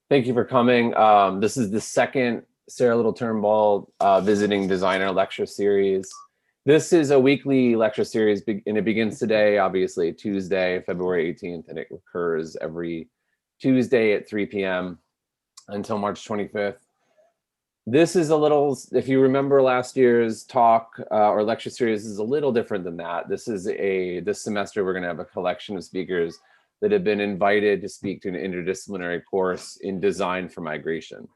Thank you for coming. This is the second Sara Turnbull visiting designer lecture series. This is a weekly lecture series, and it begins today, obviously, Tuesday, February 18th, and it occurs every Tuesday at 3 p.m. until March 25th. This is a little, if you remember last year's talk or lecture series, is a little different than that. This semester, we're going to have a collection of speakers that have been invited to speak to an interdisciplinary course in design for migration.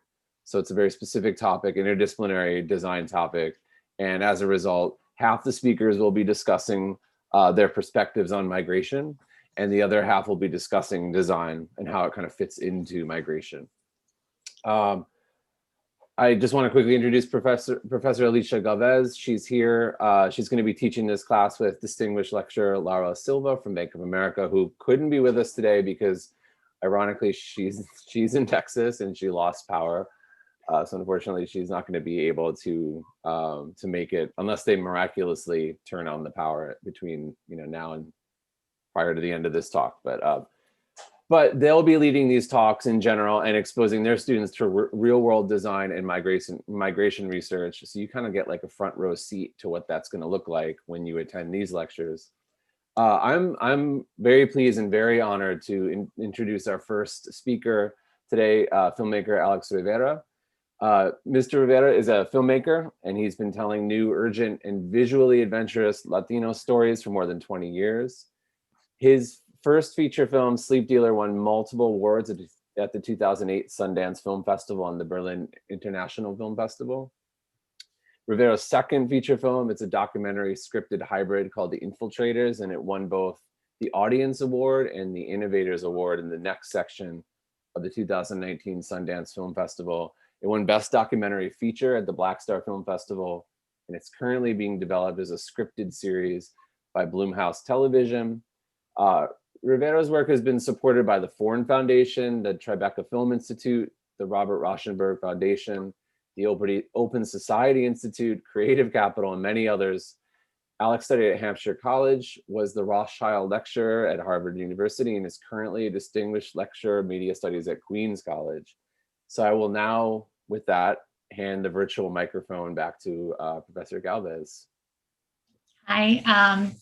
So it's a very specific topic, interdisciplinary design topic. And as a result, half the speakers will be discussing their perspectives on migration, and the other half will be discussing design and how it kind of fits into migration. I just want to quickly introduce Professor Alicia Galvez. She's here. She's going to be teaching this class with distinguished lecturer Laura Silva from Bank of America, who couldn't be with us today because, ironically, she's in Texas and she lost power. So unfortunately, she's not going to be able to make it unless they miraculously turn on the power between now and prior to the end of this talk. But they'll be leading these talks in general and exposing their students to real world design and migration research. So you kind of get like a front row seat to what that's going to look like when you attend these lectures. I'm very pleased and very honored to introduce our first speaker today, filmmaker Alex Rivera. Mr. Rivera is a filmmaker, and he's been telling new, urgent, and visually adventurous Latino stories for more than 20 years. His first feature film, Sleep Dealer, won multiple awards at the 2008 Sundance Film Festival and the Berlin International Film Festival. Rivera's second feature film, it's a documentary scripted hybrid called The Infiltrators, and it won both the Audience Award and the Innovators Award in the next section of the 2019 Sundance Film Festival. It won Best Documentary Feature at the Black Star Film Festival, and it's currently being developed as a scripted series by Blumhouse Television. Rivera's work has been supported by the Foreign Foundation, the Tribeca Film Institute, the Robert Rauschenberg Foundation, the Open Society Institute, Creative Capital, and many others. Alex studied at Hampshire College, was the Rothschild Lecturer at Harvard University, and is currently a Distinguished Lecturer of Media Studies at Queens College. So I will now, with that, hand the virtual microphone back to Professor Galvez. Hi,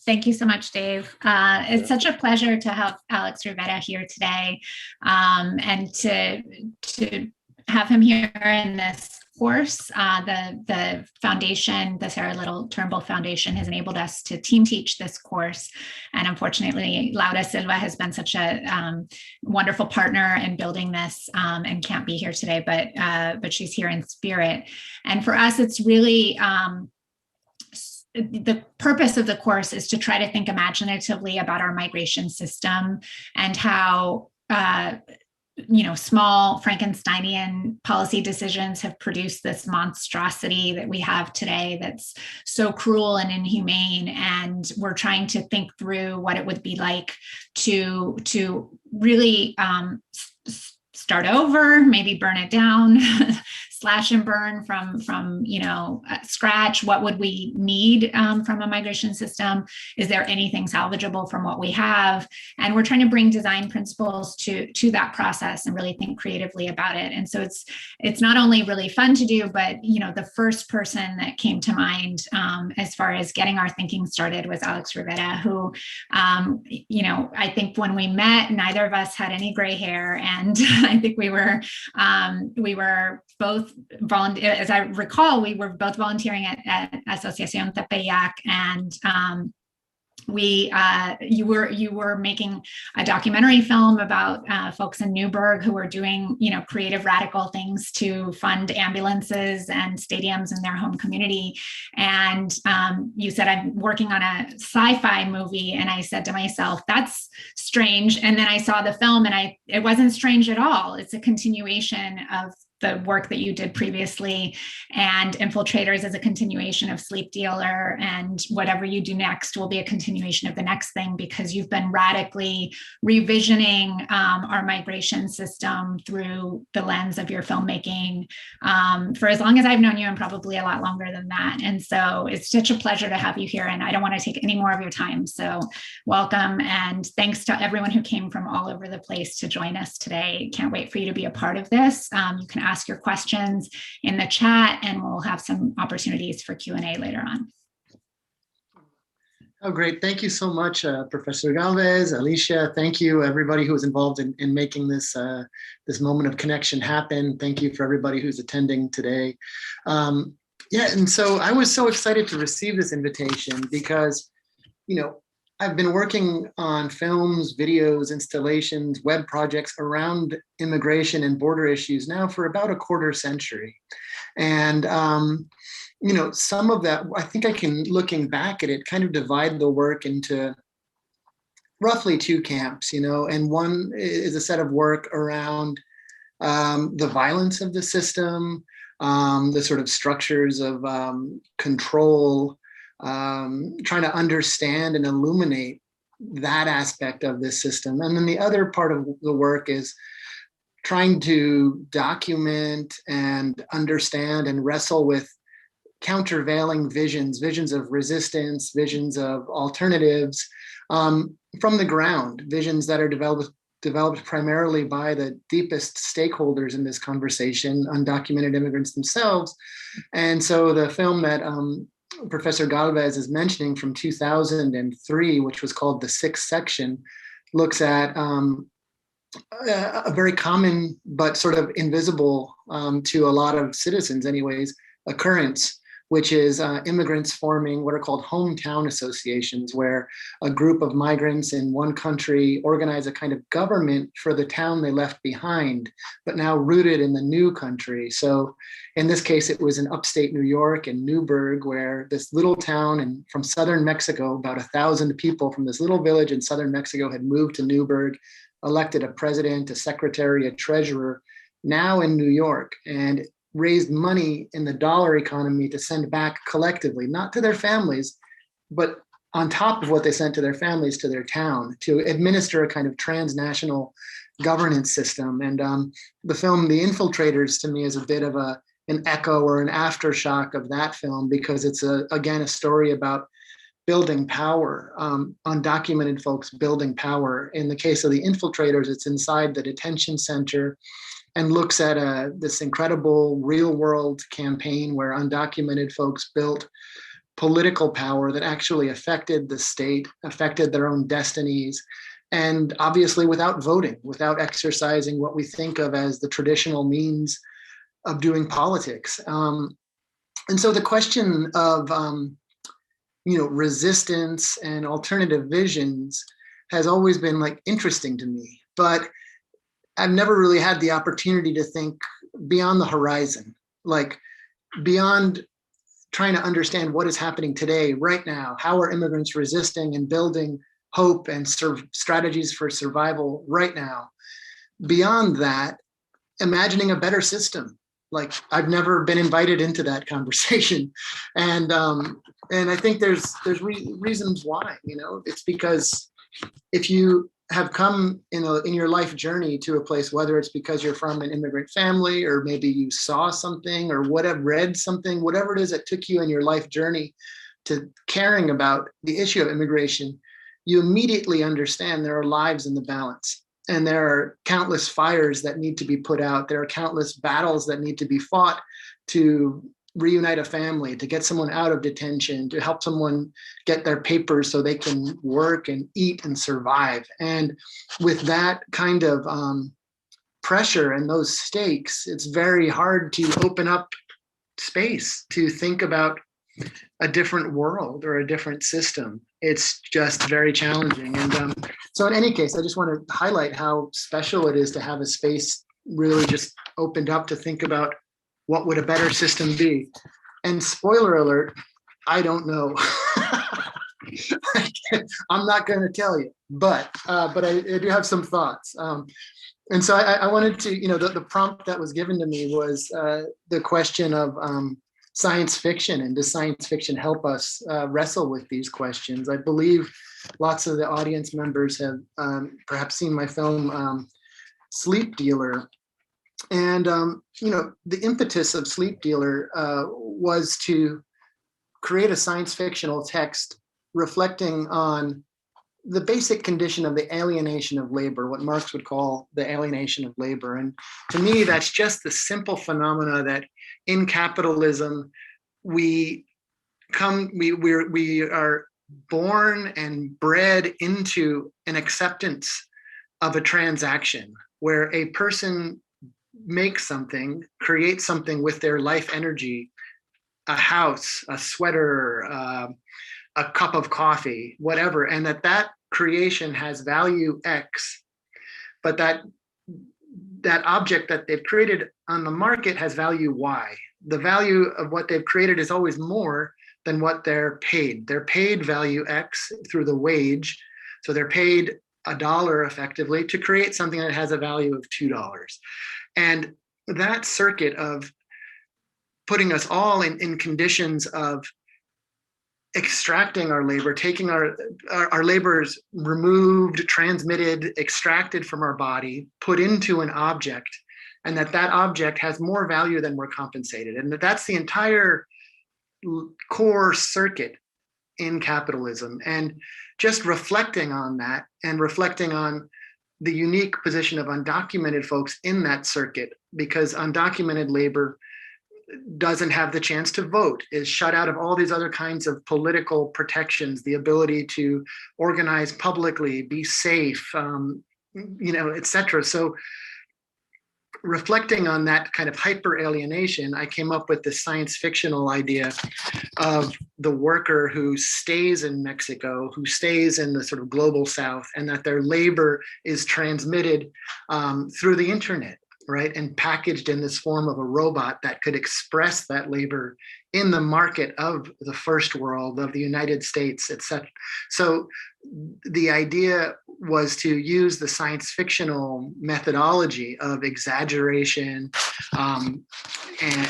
thank you so much, Dave. It's such a pleasure to have Alex Rivera here today, and to have him here in this course. The foundation, the Sara Turnbull Foundation, has enabled us to team teach this course. And unfortunately, Laura Silva has been such a wonderful partner in building this and can't be here today, but she's here in spirit. And for us, it's really, the purpose of the course is to try to think imaginatively about our migration system and how small Frankensteinian policy decisions have produced this monstrosity that we have today that's so cruel and inhumane. And we're trying to think through what it would be like to really start over, maybe burn it down, slash and burn from scratch. What would we need from a migration system? Is there anything salvageable from what we have? And we're trying to bring design principles to that process and really think creatively about it. And so it's not only really fun to do, but the first person that came to mind as far as getting our thinking started was Alex Rivera, who I think when we met, neither of us had any gray hair, and I think we were both as I recall, we were both volunteering at Asociación Tepeyac, and you were making a documentary film about folks in Newburgh who were doing creative, radical things to fund ambulances and stadiums in their home community. And you said, I'm working on a sci-fi movie, and I said to myself, that's strange. And then I saw the film, and it wasn't strange at all. It's a continuation of the work that you did previously, and Infiltrators as a continuation of Sleep Dealer, and whatever you do next will be a continuation of the next thing, because you've been radically revisioning our migration system through the lens of your filmmaking for as long as I've known you, and probably a lot longer than that. And so it's such a pleasure to have you here, and I don't want to take any more of your time. So welcome, and thanks to everyone who came from all over the place to join us today. Can't wait for you to be a part of this. You can ask your questions in the chat, and we'll have some opportunities for Q&A later on. Oh, great. Thank you so much, Professor Galvez, Alicia. Thank you, everybody who was involved in making this, this moment of connection happen. Thank you for everybody who's attending today. Yeah, and so I was so excited to receive this invitation because, you know, I've been working on films, videos, installations, web projects around immigration and border issues now for about a quarter century. And you know, some of that, I think I can, looking back at it, kind of divide the work into roughly two camps, you know, and one is a set of work around the violence of the system, the sort of structures of control, trying to understand and illuminate that aspect of this system. And then the other part of the work is trying to document and understand and wrestle with countervailing visions of resistance, visions of alternatives from the ground, visions that are developed primarily by the deepest stakeholders in this conversation, undocumented immigrants themselves. And so the film that Professor Galvez is mentioning from 2003, which was called The Sixth Section, looks at a very common but sort of invisible to a lot of citizens anyways, occurrence, which is immigrants forming what are called hometown associations, where a group of migrants in one country organize a kind of government for the town they left behind, but now rooted in the new country. So in this case, it was in upstate New York and Newburgh, where this little town from southern Mexico, about 1,000 people from this little village in southern Mexico had moved to Newburgh, elected a president, a secretary, a treasurer, now in New York, and raised money in the dollar economy to send back collectively, not to their families, but on top of what they sent to their families, to their town, to administer a kind of transnational governance system. And the film, The Infiltrators, to me is a bit of an echo or an aftershock of that film, because it's, again, a story about building power, undocumented folks building power. In the case of The Infiltrators, it's inside the detention center and looks at this incredible real world campaign where undocumented folks built political power that actually affected the state, affected their own destinies, and obviously without voting, without exercising what we think of as the traditional means of doing politics. And so the question of you know, resistance and alternative visions has always been like interesting to me, but I've never really had the opportunity to think beyond the horizon, like beyond trying to understand what is happening today, right now. How are immigrants resisting and building hope and strategies for survival right now? Beyond that, imagining a better system. Like, I've never been invited into that conversation, and I think there's reasons why. You know, it's because if you have come in your life journey to a place, whether it's because you're from an immigrant family, or maybe you saw something, or read something, whatever it is that took you in your life journey to caring about the issue of immigration, you immediately understand there are lives in the balance, and there are countless fires that need to be put out. There are countless battles that need to be fought to reunite a family, to get someone out of detention, to help someone get their papers so they can work and eat and survive. And with that kind of pressure and those stakes, it's very hard to open up space to think about a different world or a different system. It's just very challenging. And so in any case, I just want to highlight how special it is to have a space really just opened up to think about what would a better system be. And spoiler alert, I don't know. I'm not going to tell you, but I do have some thoughts. And so I wanted to, the prompt that was given to me was the question of science fiction, and does science fiction help us wrestle with these questions? I believe lots of the audience members have perhaps seen my film Sleep Dealer. And, the impetus of Sleep Dealer was to create a science fictional text reflecting on the basic condition of the alienation of labor, what Marx would call the alienation of labor. And to me, that's just the simple phenomena that in capitalism, we are born and bred into an acceptance of a transaction where a person makes something, creates something with their life energy, a house, a sweater, a cup of coffee, whatever, and that creation has value X, but that object that they've created on the market has value Y. The value of what they've created is always more than what they're paid. They're paid value X through the wage, so they're paid $1 effectively to create something that has a value of $2. And that circuit of putting us all in conditions of extracting our labor, taking our labors removed, transmitted, extracted from our body, put into an object, and that object has more value than we're compensated. And that's the entire core circuit in capitalism. And just reflecting on that and reflecting on the unique position of undocumented folks in that circuit, because undocumented labor doesn't have the chance to vote, is shut out of all these other kinds of political protections, the ability to organize publicly, be safe, et cetera. So reflecting on that kind of hyper alienation, I came up with this science fictional idea of the worker who stays in Mexico, who stays in the sort of global South, and that their labor is transmitted through the internet, right? And packaged in this form of a robot that could express that labor in the market of the first world, of the United States, et cetera. So the idea was to use the science fictional methodology of exaggeration and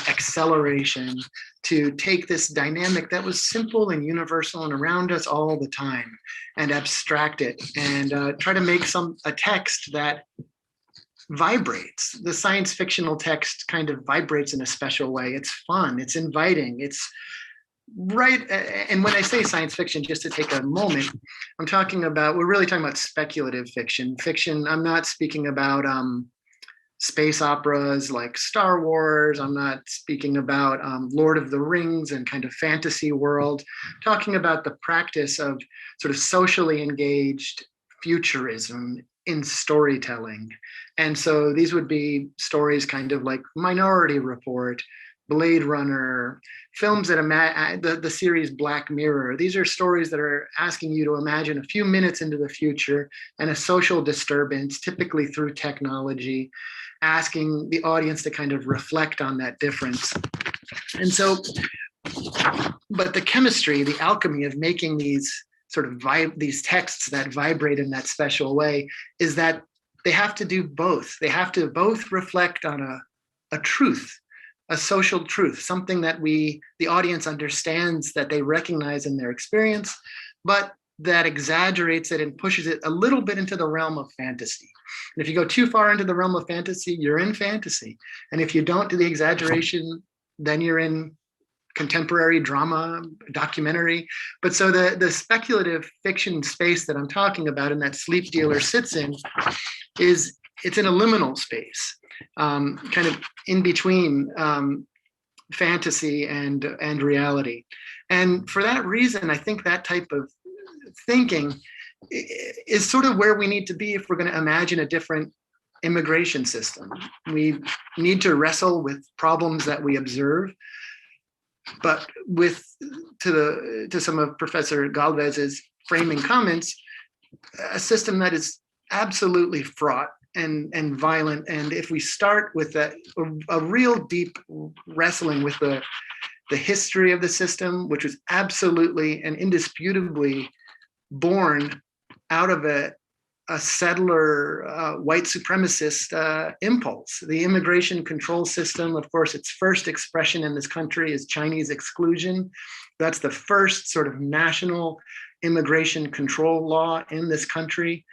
acceleration to take this dynamic that was simple and universal and around us all the time and abstract it and try to make a text that vibrates. The science fictional text kind of vibrates in a special way. It's fun, it's inviting, it's right. And when I say science fiction, just to take a moment, we're really talking about speculative fiction. I'm not speaking about space operas like Star Wars. I'm not speaking about Lord of the Rings and kind of fantasy world. I'm talking about the practice of sort of socially engaged futurism in storytelling. And so these would be stories kind of like Minority Report, Blade Runner, films that the series Black Mirror. These are stories that are asking you to imagine a few minutes into the future and a social disturbance, typically through technology, asking the audience to kind of reflect on that difference. And so, but the chemistry, the alchemy of making these sort of these texts that vibrate in that special way is that they have to do both. They have to both reflect on a truth, a social truth, something that the audience understands, that they recognize in their experience, but that exaggerates it and pushes it a little bit into the realm of fantasy. And if you go too far into the realm of fantasy, you're in fantasy. And if you don't do the exaggeration, then you're in contemporary drama, documentary. But so the speculative fiction space that I'm talking about and that Sleep Dealer sits in it's in a liminal space, kind of in between fantasy and reality. And for that reason, I think that type of thinking is sort of where we need to be if we're going to imagine a different immigration system. We need to wrestle with problems that we observe, but to some of Professor Galvez's framing comments, a system that is absolutely fraught and violent. And if we start with a real deep wrestling with the history of the system, which was absolutely and indisputably born out of a a settler, white supremacist impulse. The immigration control system, of course, its first expression in this country is Chinese exclusion. That's the first sort of national immigration control law in this country.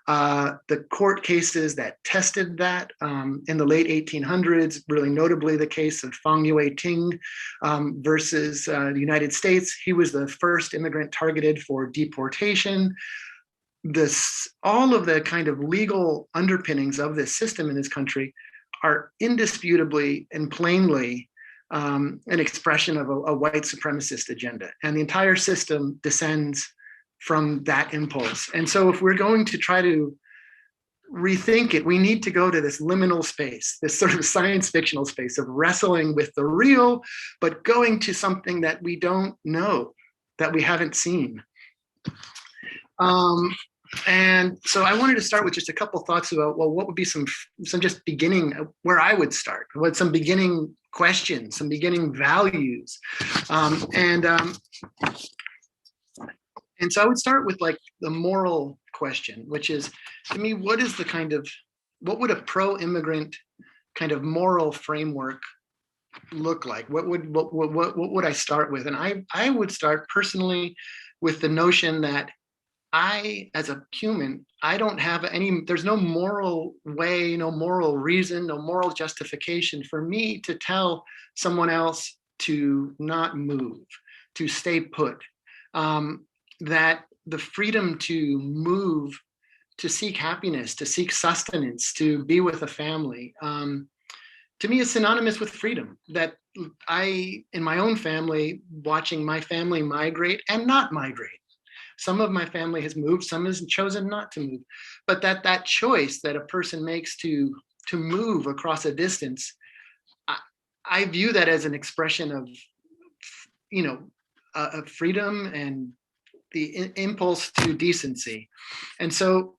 The court cases that tested that in the late 1800s, really notably the case of Fang Yue Ting versus the United States. He was the first immigrant targeted for deportation. All of the kind of legal underpinnings of this system in this country are indisputably and plainly an expression of a white supremacist agenda. And the entire system descends from that impulse. And so if we're going to try to rethink it, we need to go to this liminal space, this sort of science fictional space of wrestling with the real, but going to something that we don't know, that we haven't seen. And so I wanted to start with just a couple thoughts about, well, what would be some just beginning, where I would start, what some beginning questions, some beginning values. And so I would start with like the moral question, which is, to me, what would a pro-immigrant kind of moral framework look like? What would I start with? And I would start personally with the notion that I, as a human, I don't have there's no moral way, no moral reason, no moral justification for me to tell someone else to not move, to stay put. That the freedom to move, to seek happiness, to seek sustenance, to be with a family, to me is synonymous with freedom. That I, in my own family, watching my family migrate and not migrate. Some of my family has moved, some has chosen not to move. But that choice that a person makes to move across a distance, I view that as an expression of, of freedom and the impulse to decency. And so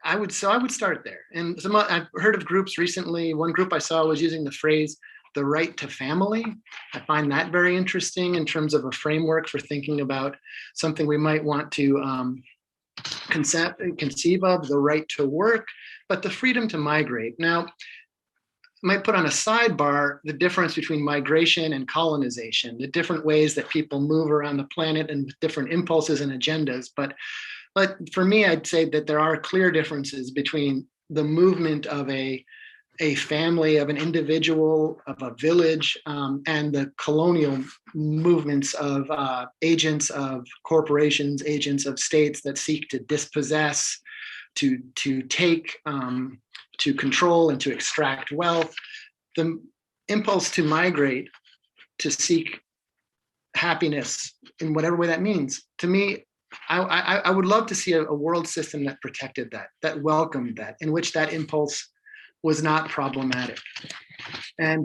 I would start there. And I've heard of groups recently. One group I saw was using the phrase, the right to family. I find that very interesting in terms of a framework for thinking about something we might want to conceive of, the right to work, but the freedom to migrate. Now, I might put on a sidebar the difference between migration and colonization, the different ways that people move around the planet and with different impulses and agendas. But for me, I'd say that there are clear differences between the movement of a family, of an individual, of a village, and the colonial movements of agents of corporations, agents of states that seek to dispossess, to take, to control, and to extract wealth. The impulse to migrate, to seek happiness in whatever way that means, to me, I would love to see a world system that protected that welcomed that, in which that impulse was not problematic. And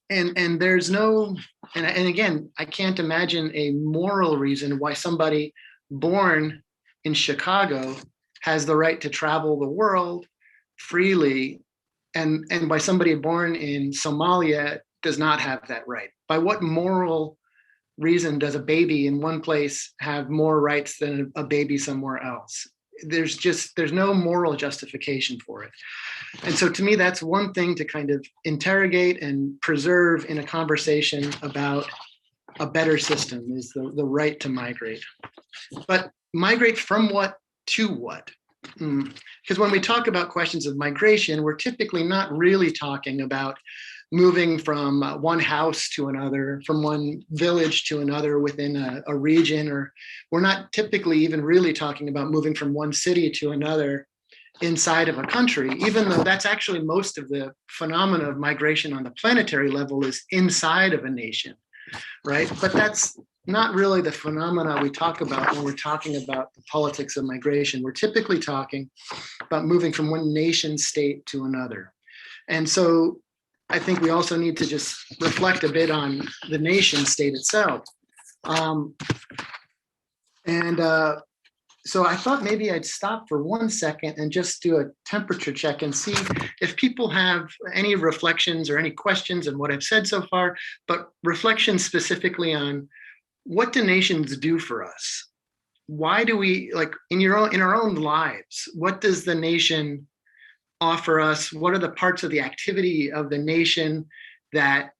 there's no, and again, I can't imagine a moral reason why somebody born in Chicago has the right to travel the world freely, and by somebody born in Somalia does not have that right. By what moral reason does a baby in one place have more rights than a baby somewhere else? There's no moral justification for it. And so to me, that's one thing to kind of interrogate and preserve in a conversation about a better system, is the right to migrate. But migrate from what to what? Because when we talk about questions of migration, we're typically not really talking about moving from one house to another, from one village to another within a region, or we're not typically even really talking about moving from one city to another inside of a country, even though that's actually most of the phenomena of migration on the planetary level is inside of a nation, right? But that's not really the phenomena we talk about when we're talking about the politics of migration. We're typically talking about moving from one nation state to another. And so I think we also need to just reflect a bit on the nation state itself. So I thought maybe I'd stop for 1 second and just do a temperature check and see if people have any reflections or any questions on what I've said so far, but reflections specifically on what do nations do for us? why do we, like, in our own lives, what does the nation offer us? What are the parts of the activity of the nation that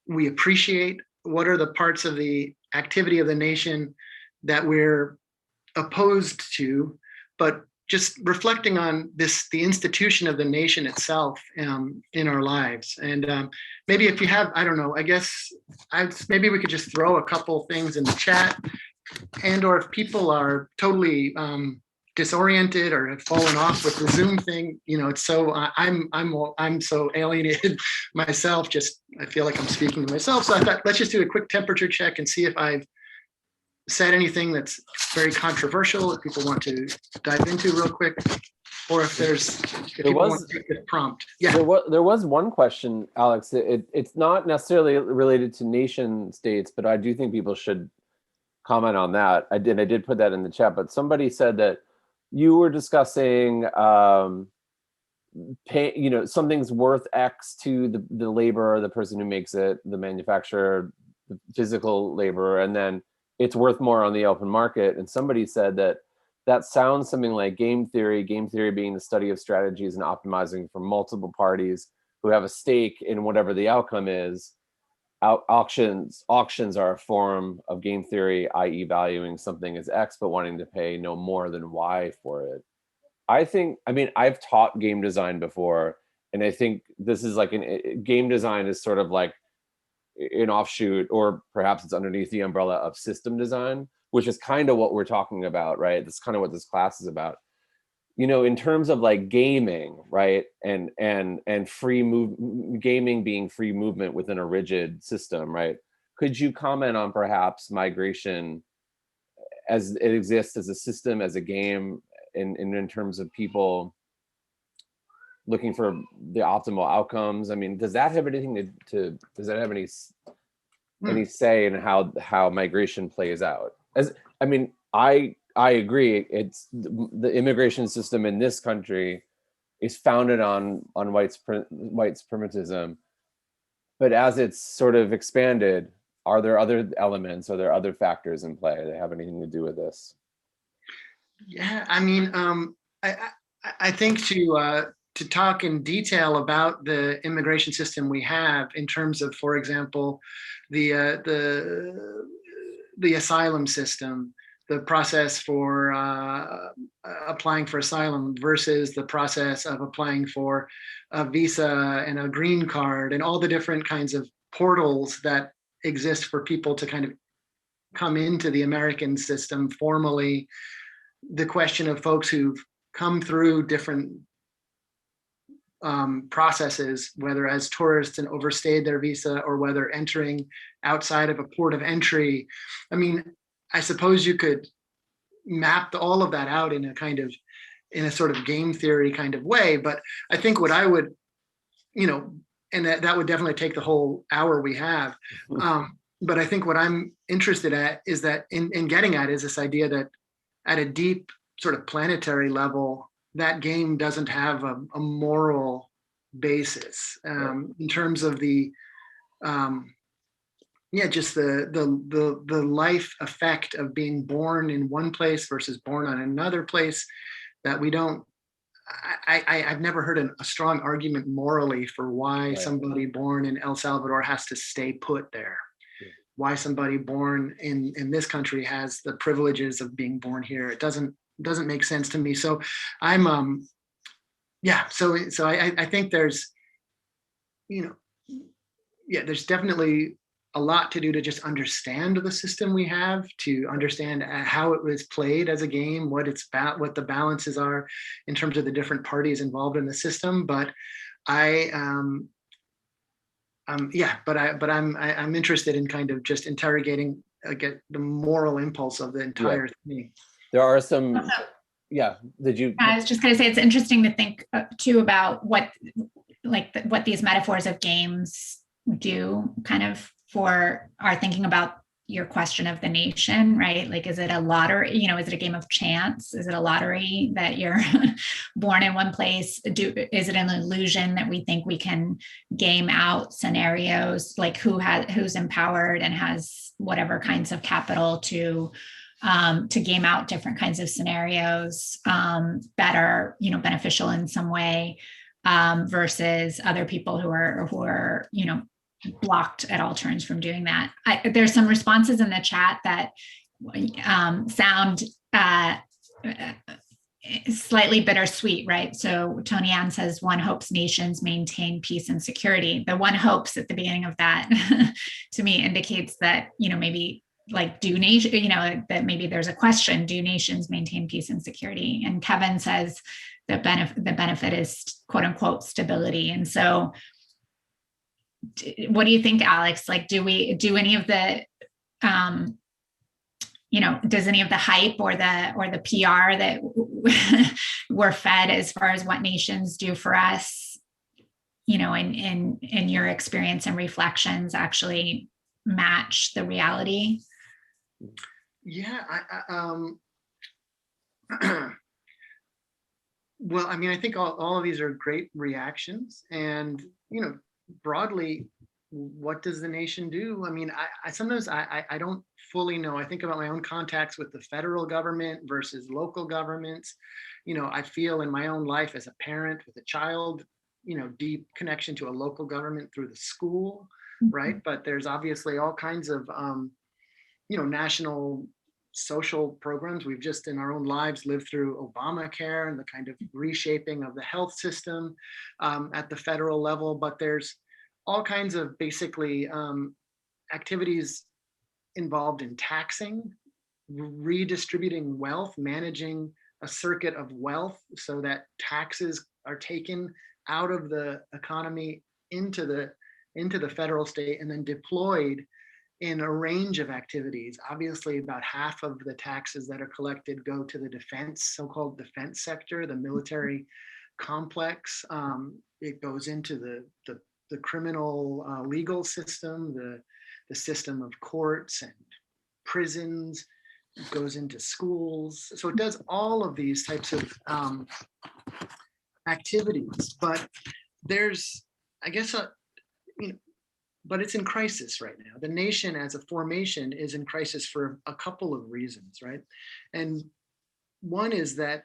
we appreciate? What are the parts of the activity of the nation that we're opposed to? But just reflecting on the institution of the nation itself in our lives. And maybe if you have, I don't know, I guess maybe we could just throw a couple things in the chat, and or if people are totally disoriented or have fallen off with the Zoom thing, it's so I'm so alienated myself. Just I feel like I'm speaking to myself. So I thought let's just do a quick temperature check and see if I've said anything that's very controversial that people want to dive into real quick, or if people want to take the prompt. Yeah, there was one question, Alex. It's not necessarily related to nation states, but I do think people should comment on that. I did put that in the chat, but somebody said that you were discussing something's worth X to the laborer, the person who makes it, the manufacturer, the physical laborer, and then it's worth more on the open market. And somebody said that sounds something like game theory being the study of strategies and optimizing for multiple parties who have a stake in whatever the outcome is. Auctions are a form of game theory, i.e. valuing something as X, but wanting to pay no more than Y for it. I've taught game design before, and I think this is like game design is sort of like an offshoot, or perhaps it's underneath the umbrella of system design, which is kind of what we're talking about, right? That's kind of what this class is about. In terms of like gaming, right? And gaming being free movement within a rigid system, right? Could you comment on perhaps migration as it exists as a system, as a game, in terms of people looking for the optimal outcomes? I mean, does that have anything does that have any say in how migration plays out? I agree. It's the immigration system in this country is founded on white supremacism, but as it's sort of expanded, are there other elements? Are there other factors in play that have anything to do with this? Yeah, I think to talk in detail about the immigration system we have in terms of, for example, the asylum system, the process for applying for asylum versus the process of applying for a visa and a green card, and all the different kinds of portals that exist for people to kind of come into the American system formally. The question of folks who've come through different processes, whether as tourists and overstayed their visa, or whether entering outside of a port of entry. I suppose you could map all of that out in a sort of game theory kind of way. But I think what I would, and that would definitely take the whole hour we have. But I think what I'm interested at is that in getting at is this idea that at a deep sort of planetary level, that game doesn't have a moral basis in terms of just the life effect of being born in one place versus born on another place, that we don't. I've never heard a strong argument morally for why somebody born in El Salvador has to stay put there. Why somebody born in this country has the privileges of being born here. It doesn't make sense to me. So I'm so I think there's there's definitely a lot to do to just understand the system we have, to understand how it was played as a game, what the balances are in terms of the different parties involved in the system. But I'm interested in kind of just interrogating the moral impulse of the entire thing. There are some. Yeah. I was just going to say, it's interesting to think too about what these metaphors of games do kind of for our thinking about your question of the nation, right? Like, is it a lottery? Is it a game of chance? Is it a lottery that you're born in one place? Is it an illusion that we think we can game out scenarios, like who's empowered and has whatever kinds of capital to to game out different kinds of scenarios that are, beneficial in some way, versus other people who are, blocked at all turns from doing that. There's some responses in the chat that sound slightly bittersweet, right? So Tony Ann says, one hopes nations maintain peace and security. The one hopes at the beginning of that to me indicates that, maybe like that maybe there's a question, do nations maintain peace and security? And Kevin says the benefit is quote unquote stability. And so what do you think, Alex? Like, do any of the does any of the hype or the PR that we're fed as far as what nations do for us, in your experience and reflections, actually match the reality? Yeah, well, I mean, I think all of these are great reactions, and broadly, what does the nation do? I mean, I sometimes don't fully know. I think about my own contacts with the federal government versus local governments. I feel in my own life as a parent with a child, deep connection to a local government through the school, right? But there's obviously all kinds of, national social programs. We've just in our own lives lived through Obamacare and the kind of reshaping of the health system at the federal level. But there's all kinds of basically activities involved in taxing, redistributing wealth, managing a circuit of wealth so that taxes are taken out of the economy into the federal state and then deployed in a range of activities. Obviously, about half of the taxes that are collected go to the defense, so-called defense sector, the military complex. It goes into the criminal legal system, the system of courts and prisons. It goes into schools. So it does all of these types of activities. But there's, I guess, but it's in crisis right now. The nation as a formation is in crisis for a couple of reasons, right? And one is that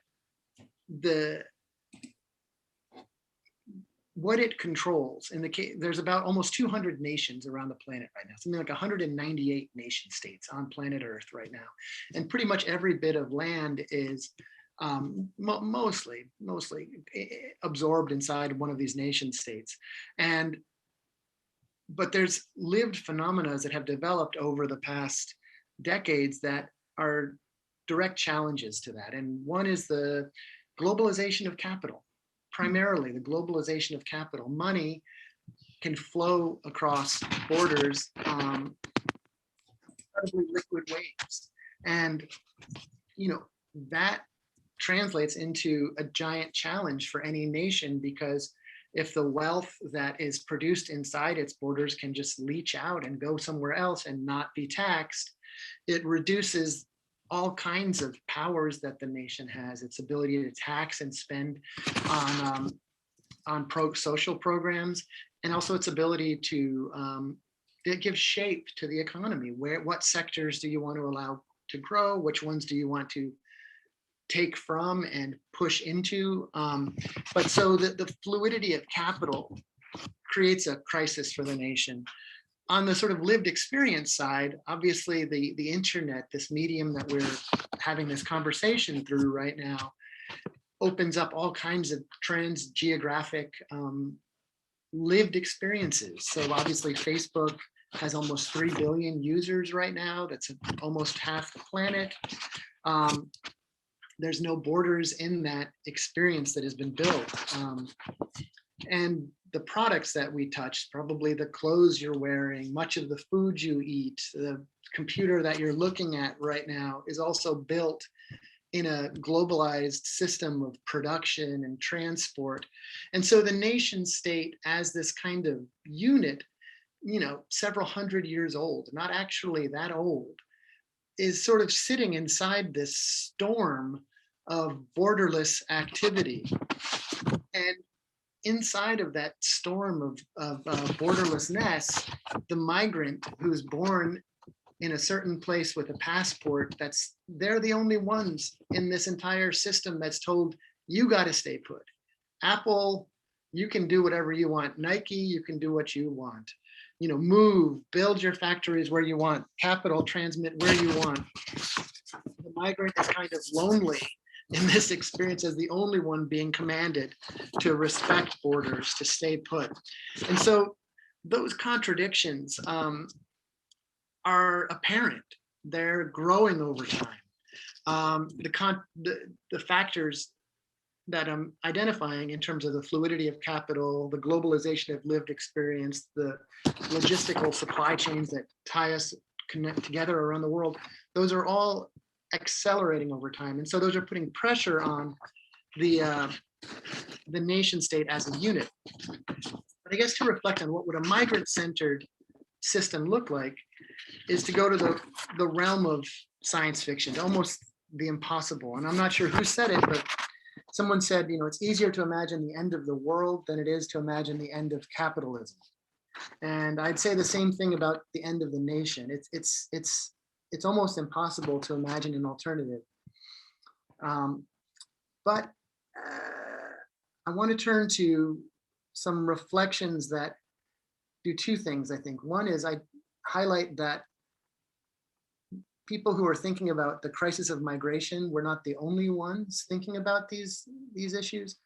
what it controls in the case, there's about almost 200 nations around the planet right now, something like 198 nation states on planet Earth right now. And pretty much every bit of land is mostly absorbed inside one of these nation states. But there's lived phenomena that have developed over the past decades that are direct challenges to that. And one is the globalization of capital. Primarily the globalization of capital. Money can flow across borders incredibly liquid ways. And, that translates into a giant challenge for any nation, because if the wealth that is produced inside its borders can just leach out and go somewhere else and not be taxed, it reduces all kinds of powers that the nation has, its ability to tax and spend on social programs, and also its ability to give shape to the economy. What sectors do you want to allow to grow? Which ones do you want to take from and push into? But so the fluidity of capital creates a crisis for the nation. On the sort of lived experience side, obviously the internet, this medium that we're having this conversation through right now, opens up all kinds of geographic lived experiences. So obviously Facebook has almost 3 billion users right now. That's almost half the planet. There's no borders in that experience that has been built. And the products that we touch, probably the clothes you're wearing, much of the food you eat, the computer that you're looking at right now is also built in a globalized system of production and transport. And so the nation state as this kind of unit, several hundred years old, not actually that old, is sort of sitting inside this storm of borderless activity. And inside of that storm of borderlessness, the migrant who's born in a certain place with a passport, they're the only ones in this entire system that's told you got to stay put. Apple, you can do whatever you want. Nike, you can do what you want. Move, build your factories where you want. Capital, transmit where you want. The migrant is kind of lonely in this experience as the only one being commanded to respect borders, to stay put. And so those contradictions are apparent. They're growing over time. The factors that I'm identifying in terms of the fluidity of capital, the globalization of lived experience, the logistical supply chains that tie us connect together around the world, those are all accelerating over time. And so those are putting pressure on the nation state as a unit. But I guess to reflect on what would a migrant-centered system look like is to go to the realm of science fiction, almost the impossible. And I'm not sure who said it, but someone said, it's easier to imagine the end of the world than it is to imagine the end of capitalism. And I'd say the same thing about the end of the nation. It's almost impossible to imagine an alternative. But I want to turn to some reflections that do two things, I think. One is I highlight that people who are thinking about the crisis of migration, we're not the only ones thinking about these issues,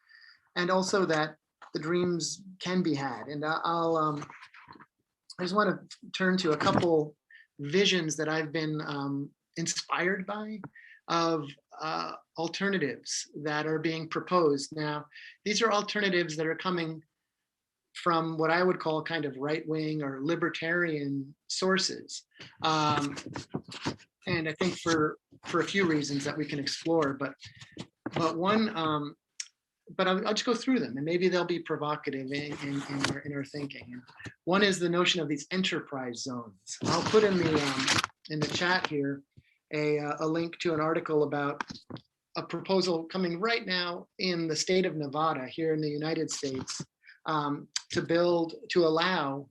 and also that the dreams can be had. And I just want to turn to a couple visions that I've been inspired by of alternatives that are being proposed. Now, these are alternatives that are coming from what I would call kind of right-wing or libertarian sources. And I think for a few reasons that we can explore, but one, but I'll just go through them and maybe they'll be provocative in our thinking. And one is the notion of these enterprise zones. I'll put in the chat here a link to an article about a proposal coming right now in the state of Nevada here in the United States to allow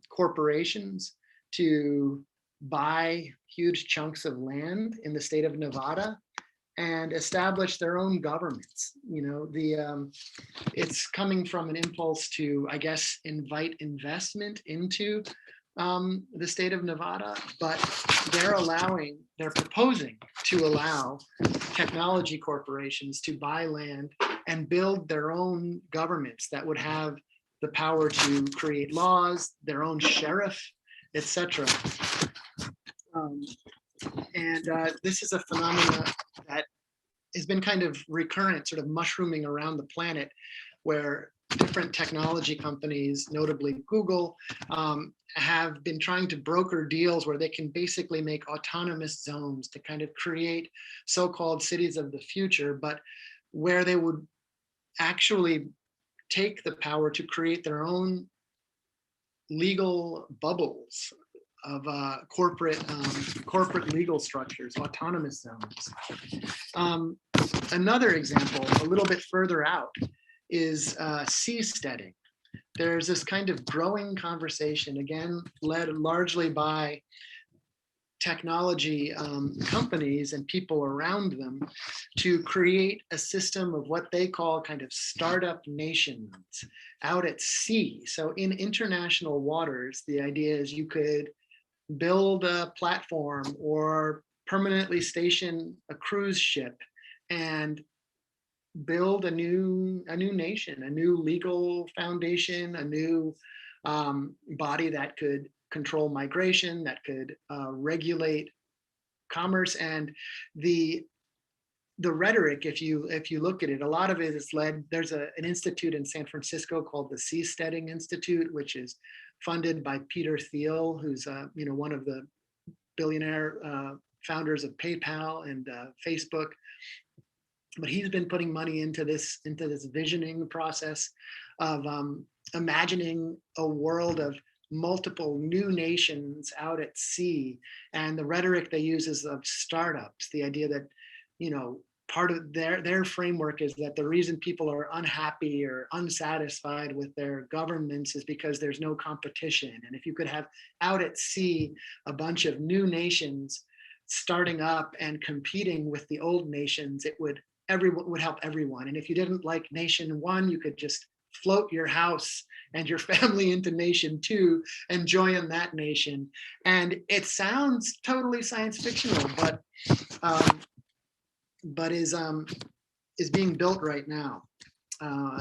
corporations to buy huge chunks of land in the state of Nevada and establish their own governments. It's coming from an impulse to, I guess, invite investment into the state of Nevada, but they're proposing to allow technology corporations to buy land and build their own governments that would have the power to create laws, their own sheriff, etc. This is a phenomena that has been kind of recurrent, sort of mushrooming around the planet, where different technology companies, notably Google, have been trying to broker deals where they can basically make autonomous zones to kind of create so-called cities of the future, but where they would actually take the power to create their own legal bubbles of corporate legal structures, autonomous zones. Another example, a little bit further out, is seasteading. There's this kind of growing conversation, again, led largely by technology companies and people around them, to create a system of what they call kind of startup nations out at sea. So in international waters, the idea is you could build a platform or permanently station a cruise ship and build a new nation, a new legal foundation, a new body that could control migration, that could regulate commerce. And the rhetoric, if you look at it, a lot of it is led. There's an institute in San Francisco called the Seasteading Institute, which is funded by Peter Thiel, who's one of the billionaire founders of PayPal and Facebook. But he's been putting money into this visioning process of imagining a world of multiple new nations out at sea. And the rhetoric they use is of startups, the idea that part of their framework is that the reason people are unhappy or unsatisfied with their governments is because there's no competition. And if you could have out at sea a bunch of new nations starting up and competing with the old nations, everyone would help everyone. And if you didn't like nation one, you could just float your house and your family into nation two and join that nation. And it sounds totally science fictional, but is being built right now.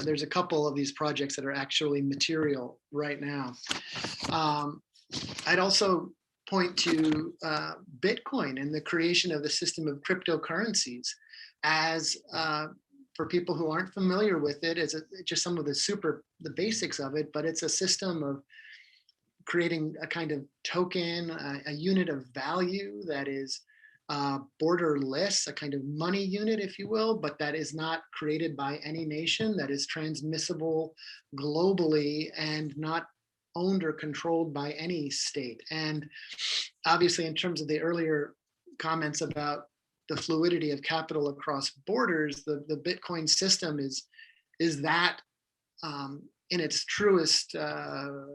There's a couple of these projects that are actually material right now. I'd also point to Bitcoin and the creation of the system of cryptocurrencies as, for people who aren't familiar with it, is just some of the basics of it, but it's a system of creating a kind of token, a unit of value that is borderless, a kind of money unit, if you will, but that is not created by any nation, that is transmissible globally and not owned or controlled by any state. And obviously, in terms of the earlier comments about the fluidity of capital across borders, the Bitcoin system is that in its truest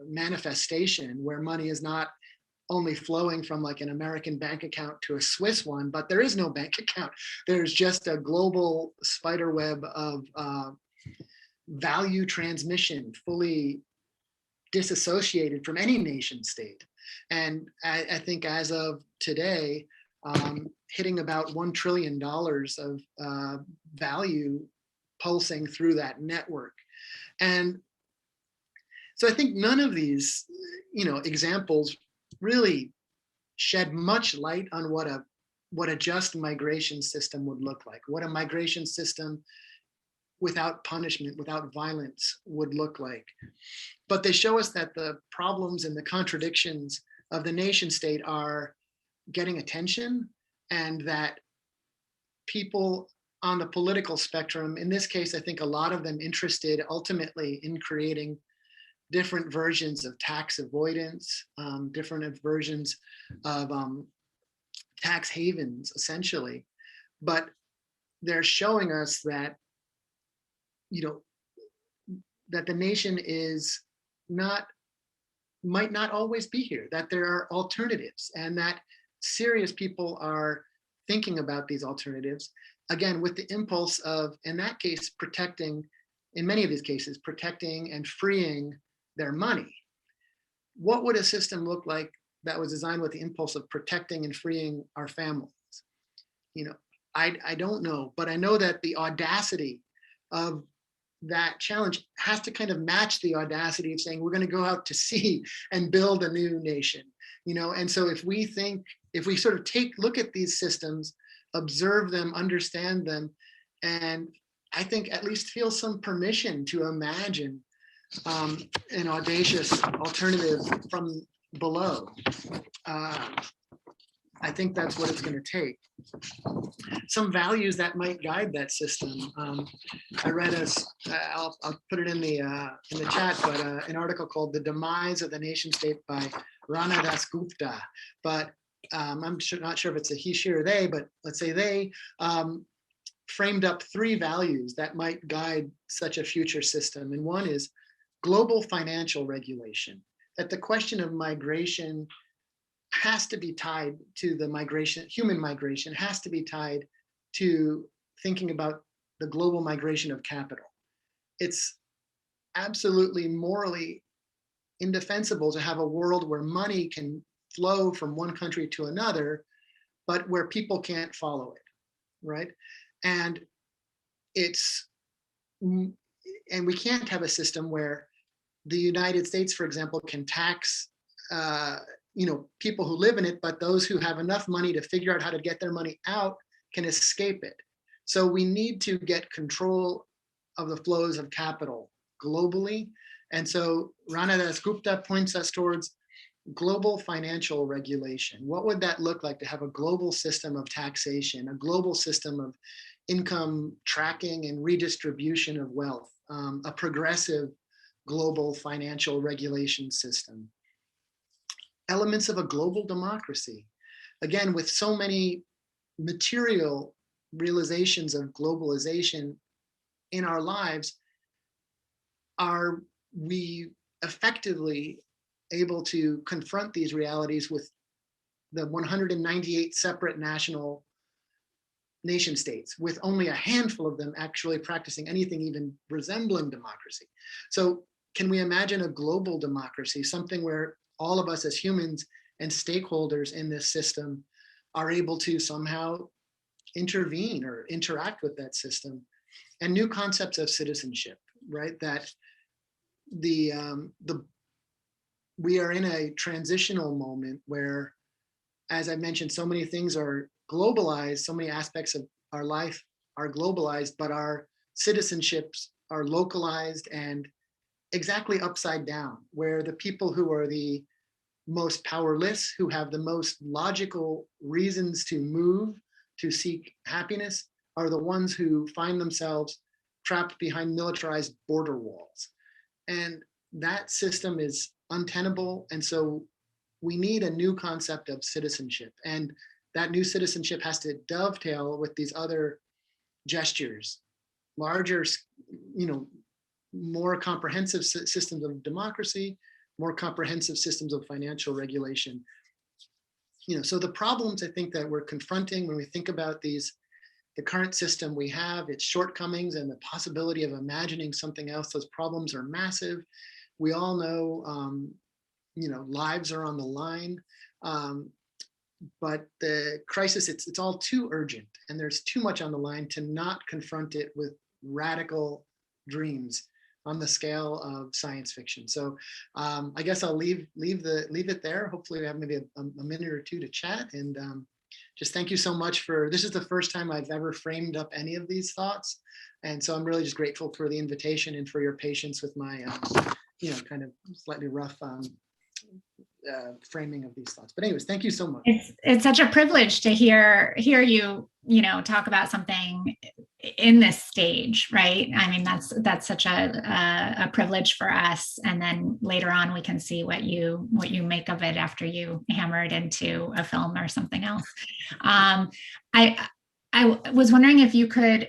manifestation, where money is not only flowing from like an American bank account to a Swiss one, but there is no bank account. There's just a global spider web of value transmission, fully disassociated from any nation state. And I think as of today, hitting about $1 trillion of value pulsing through that network. And so I think none of these, examples really shed much light on what a just migration system would look like, what a migration system without punishment, without violence would look like. But they show us that the problems and the contradictions of the nation state are getting attention, and that people on the political spectrum, in this case, I think a lot of them interested ultimately in creating different versions of tax avoidance, different versions of tax havens, essentially. But they're showing us that, that the nation might not always be here, that there are alternatives, and that serious people are thinking about these alternatives, again, with the impulse of, in that case, in many of these cases, protecting and freeing their money. What would a system look like that was designed with the impulse of protecting and freeing our families? I don't know, but I know that the audacity of that challenge has to kind of match the audacity of saying we're going to go out to sea and build a new nation. And so if we sort of look at these systems, observe them, understand them, and I think at least feel some permission to imagine an audacious alternative from below. I think that's what it's going to take. Some values that might guide that system. I read I'll put it in the chat, but an article called "The Demise of the Nation State" by Rana Rasgupta. But I'm not sure if it's a he, she, or they, but let's say they framed up 3 values that might guide such a future system. And one is global financial regulation, that the question of migration has to be tied to human migration has to be tied to thinking about the global migration of capital. It's absolutely morally indefensible to have a world where money can flow from one country to another, but where people can't follow it, right? And we can't have a system where the United States, for example, can tax people who live in it, but those who have enough money to figure out how to get their money out can escape it. So we need to get control of the flows of capital globally. And so Rana Dasgupta points us towards global financial regulation. What would that look like to have a global system of taxation, a global system of income tracking and redistribution of wealth, a progressive global financial regulation system? Elements of a global democracy. Again, with so many material realizations of globalization in our lives, are we effectively able to confront these realities with the 198 separate nation states, with only a handful of them actually practicing anything even resembling democracy? So can we imagine a global democracy, something where all of us as humans and stakeholders in this system are able to somehow intervene or interact with that system? And new concepts of citizenship, right? That we are in a transitional moment where, as I mentioned, so many things are globalized, so many aspects of our life are globalized, but our citizenships are localized and exactly upside down, where the people who are the most powerless, who have the most logical reasons to move, to seek happiness, are the ones who find themselves trapped behind militarized border walls. And that system is untenable. And so we need a new concept of citizenship. And that new citizenship has to dovetail with these other gestures, larger, more comprehensive systems of democracy, more comprehensive systems of financial regulation. So the problems I think that we're confronting when we think about the current system we have, its shortcomings and the possibility of imagining something else, those problems are massive. We all know, lives are on the line, but the crisis, it's all too urgent, and there's too much on the line to not confront it with radical dreams on the scale of science fiction. So I guess I'll leave it there. Hopefully we have maybe a minute or two to chat, and just thank you so much this is the first time I've ever framed up any of these thoughts. And so I'm really just grateful for the invitation and for your patience with my, kind of slightly rough framing of these thoughts. But anyways, thank you so much. It's such a privilege to hear you, talk about something in this stage, right? I mean, that's such a privilege for us. And then later on, we can see what you make of it after you hammer it into a film or something else. I was wondering if you could,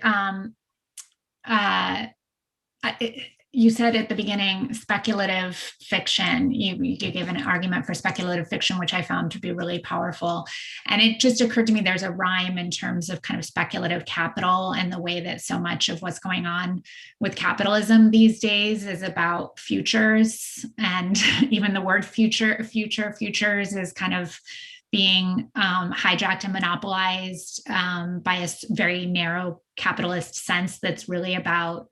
you said at the beginning, speculative fiction. You gave an argument for speculative fiction, which I found to be really powerful. And it just occurred to me there's a rhyme in terms of kind of speculative capital, and the way that so much of what's going on with capitalism these days is about futures. And even the word futures is kind of being hijacked and monopolized by a very narrow capitalist sense that's really about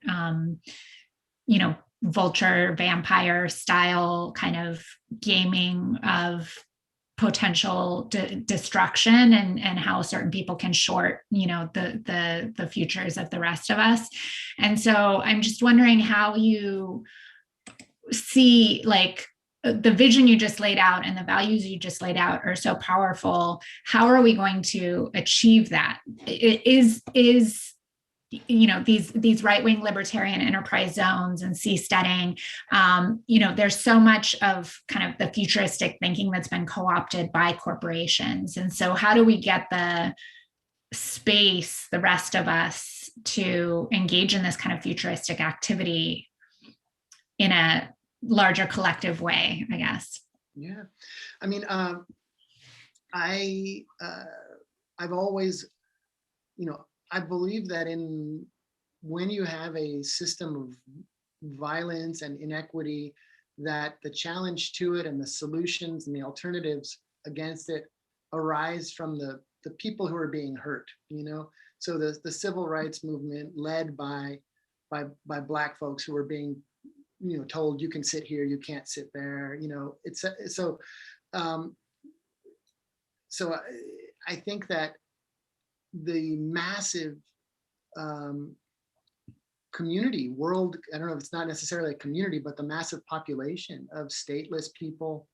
vulture vampire style kind of gaming of potential destruction, and how certain people can short the futures of the rest of us. And so I'm just wondering how you see, like, the vision you just laid out and the values you just laid out are so powerful. How are we going to achieve that? Is these right-wing libertarian enterprise zones and seasteading, there's so much of kind of the futuristic thinking that's been co-opted by corporations. And so how do we get the space, the rest of us, to engage in this kind of futuristic activity in a larger collective way, I guess? Yeah, I mean, I've always, I believe that when you have a system of violence and inequity, that the challenge to it and the solutions and the alternatives against it arise from the people who are being hurt. So the civil rights movement led by Black folks who are being told you can sit here, you can't sit there. It's so. So I think that the massive community world, I don't know if it's not necessarily a community, but the massive population of stateless people,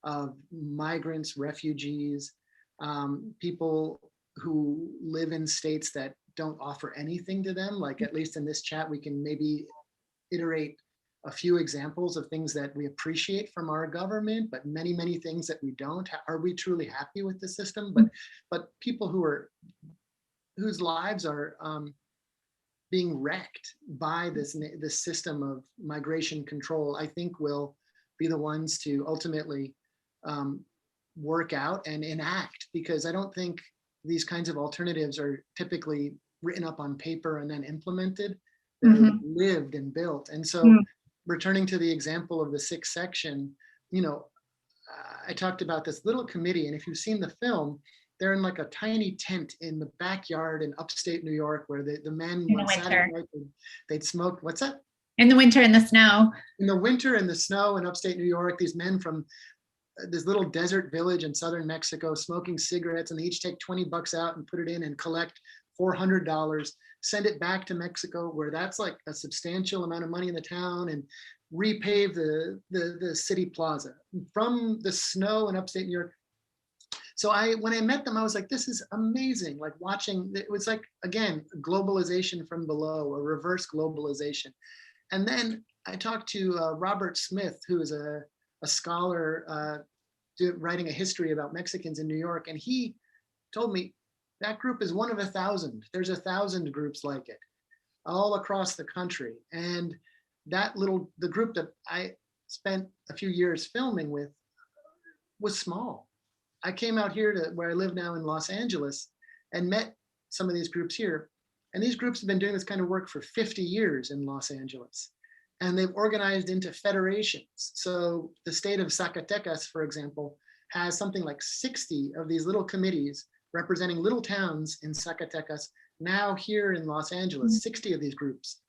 of migrants, refugees, people who live in states that don't offer anything to them. Like, at least in this chat, we can maybe iterate a few examples of things that we appreciate from our government, but many, many things that we don't. Are we truly happy with the system? But people who whose lives are being wrecked by this system of migration control, I think will be the ones to ultimately work out and enact, because I don't think these kinds of alternatives are typically written up on paper and then implemented. They're lived and built. And so returning to the example of the sixth section, I talked about this little committee, and if you've seen the film, they're in like a tiny tent in the backyard in upstate New York, where the men, in the winter, they'd smoke, what's that? In the winter, in the snow. In the winter, in the snow in upstate New York, these men from this little desert village in southern Mexico smoking cigarettes, and they each take $20 out and put it in and collect $400, send it back to Mexico, where that's like a substantial amount of money in the town, and repave the city plaza from the snow in upstate New York. So when I met them, I was like, this is amazing. Like watching, it was like, again, globalization from below, a reverse globalization. And then I talked to Robert Smith, who is a scholar writing a history about Mexicans in New York. And he told me that group is one of 1,000. There's 1,000 groups like it all across the country. And the group that I spent a few years filming with was small. I came out here to where I live now in Los Angeles and met some of these groups here. And these groups have been doing this kind of work for 50 years in Los Angeles. And they've organized into federations. So the state of Zacatecas, for example, has something like 60 of these little committees representing little towns in Zacatecas. Now here in Los Angeles, 60 of these groups.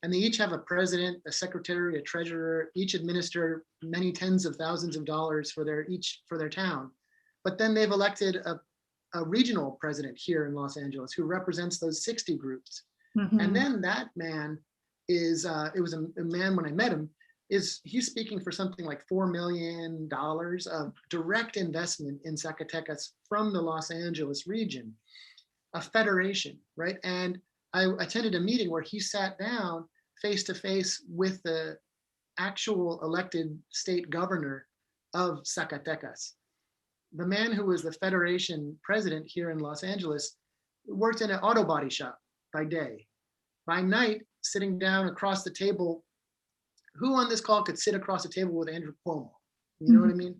And they each have a president, a secretary, a treasurer, each administer many tens of thousands of dollars for their town. But then they've elected a regional president here in Los Angeles who represents those 60 groups. And then that man is, it was a man when I met him, he's speaking for something like $4 million of direct investment in Zacatecas from the Los Angeles region, a federation, right? And I attended a meeting where he sat down face to face with the actual elected state governor of Zacatecas. The man who was the federation president here in Los Angeles worked in an auto body shop by day. By night, sitting down across the table, who on this call could sit across the table with Andrew Cuomo? You know what I mean?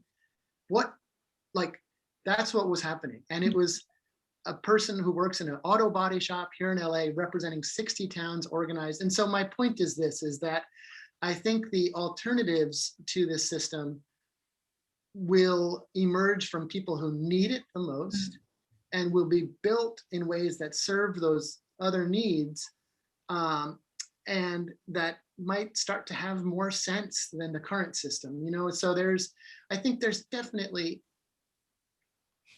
That's what was happening. And it was a person who works in an auto body shop here in LA representing 60 towns organized. And so my point is this, is that I think the alternatives to this system will emerge from people who need it the most and will be built in ways that serve those other needs, and that might start to have more sense than the current system. So I think there's definitely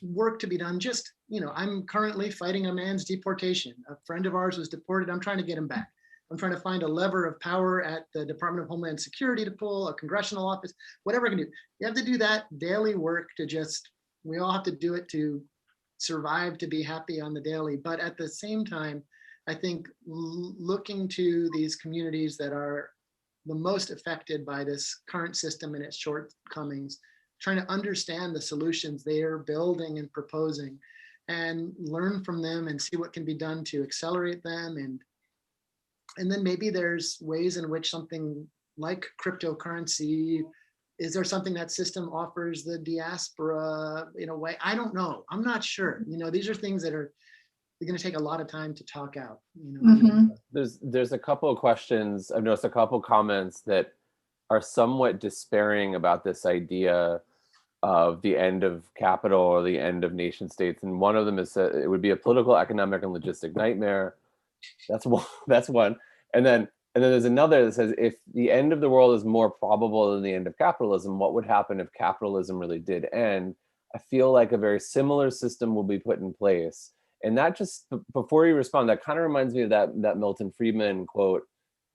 work to be done. Just, I'm currently fighting a man's deportation. A friend of ours was deported. I'm trying to get him back. I'm trying to find a lever of power at the Department of Homeland Security to pull, a congressional office, whatever I can do. You have to do that daily work we all have to do it to survive, to be happy on the daily. But at the same time, I think looking to these communities that are the most affected by this current system and its shortcomings, trying to understand the solutions they are building and proposing, and learn from them and see what can be done to accelerate them. And then maybe there's ways in which something like cryptocurrency, is there something that system offers the diaspora in a way? I don't know. I'm not sure. These are things that are going to take a lot of time to talk out. There's a couple of questions. I've noticed a couple of comments that are somewhat despairing about this idea of the end of capital or the end of nation states. And one of them is that it would be a political, economic, and logistic nightmare. That's one. And then there's another that says, if the end of the world is more probable than the end of capitalism, what would happen if capitalism really did end? I feel like a very similar system will be put in place. And that just, before you respond, that kind of reminds me of that Milton Friedman quote,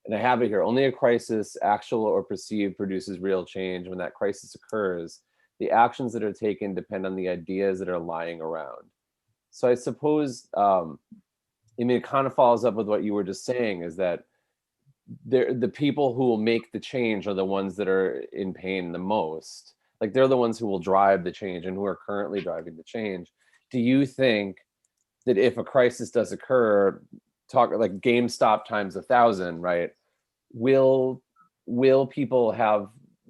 and I have it here: only a crisis, actual or perceived, produces real change. When that crisis occurs, the actions that are taken depend on the ideas that are lying around. So I suppose, it kind of follows up with what you were just saying, is that the people who will make the change are the ones that are in pain the most. Like, they're the ones who will drive the change and who are currently driving the change. Do you think that if a crisis does occur, talk like GameStop times 1,000, right? Will people have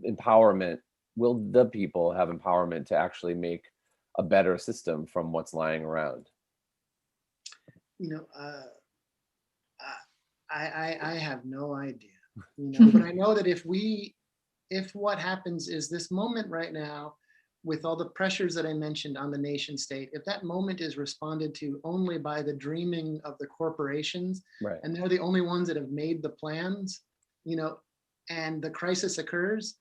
empowerment? Will the people have empowerment to actually make a better system from what's lying around? I have no idea, but I know that if what happens is this moment right now, with all the pressures that I mentioned on the nation state, if that moment is responded to only by the dreaming of the corporations, Right. and they're the only ones that have made the plans, and the crisis occurs,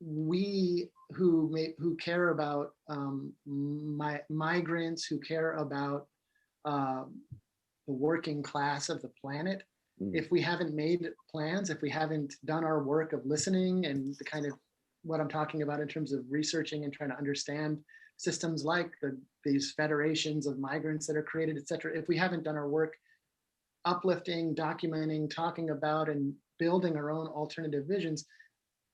we who care about migrants, who care about the working class of the planet, if we haven't made plans, if we haven't done our work of listening and the kind of what I'm talking about in terms of researching and trying to understand systems like these federations of migrants that are created, et cetera, if we haven't done our work uplifting, documenting, talking about, and building our own alternative visions,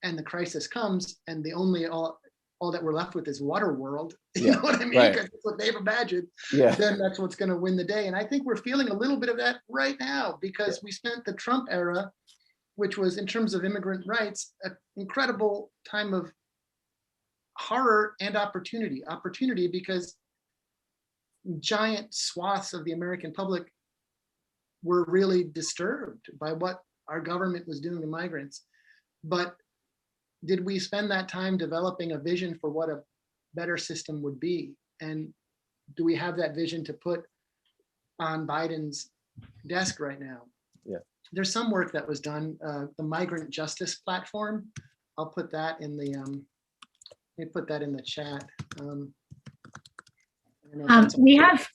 and the crisis comes, and the only all that we're left with is water world, you know what I mean? Right. Because that's what they've imagined. Yeah. Then that's what's going to win the day. And I think we're feeling a little bit of that right now, because we spent the Trump era, which was, in terms of immigrant rights, an incredible time of horror and opportunity. Opportunity because giant swaths of the American public were really disturbed by what our government was doing to migrants. But did we spend that time developing a vision for what a better system would be? And do we have that vision to put on Biden's desk right now? Yeah. There's some work that was done, the Migrant Justice Platform. I'll put that in the, let me put that in the chat. We have,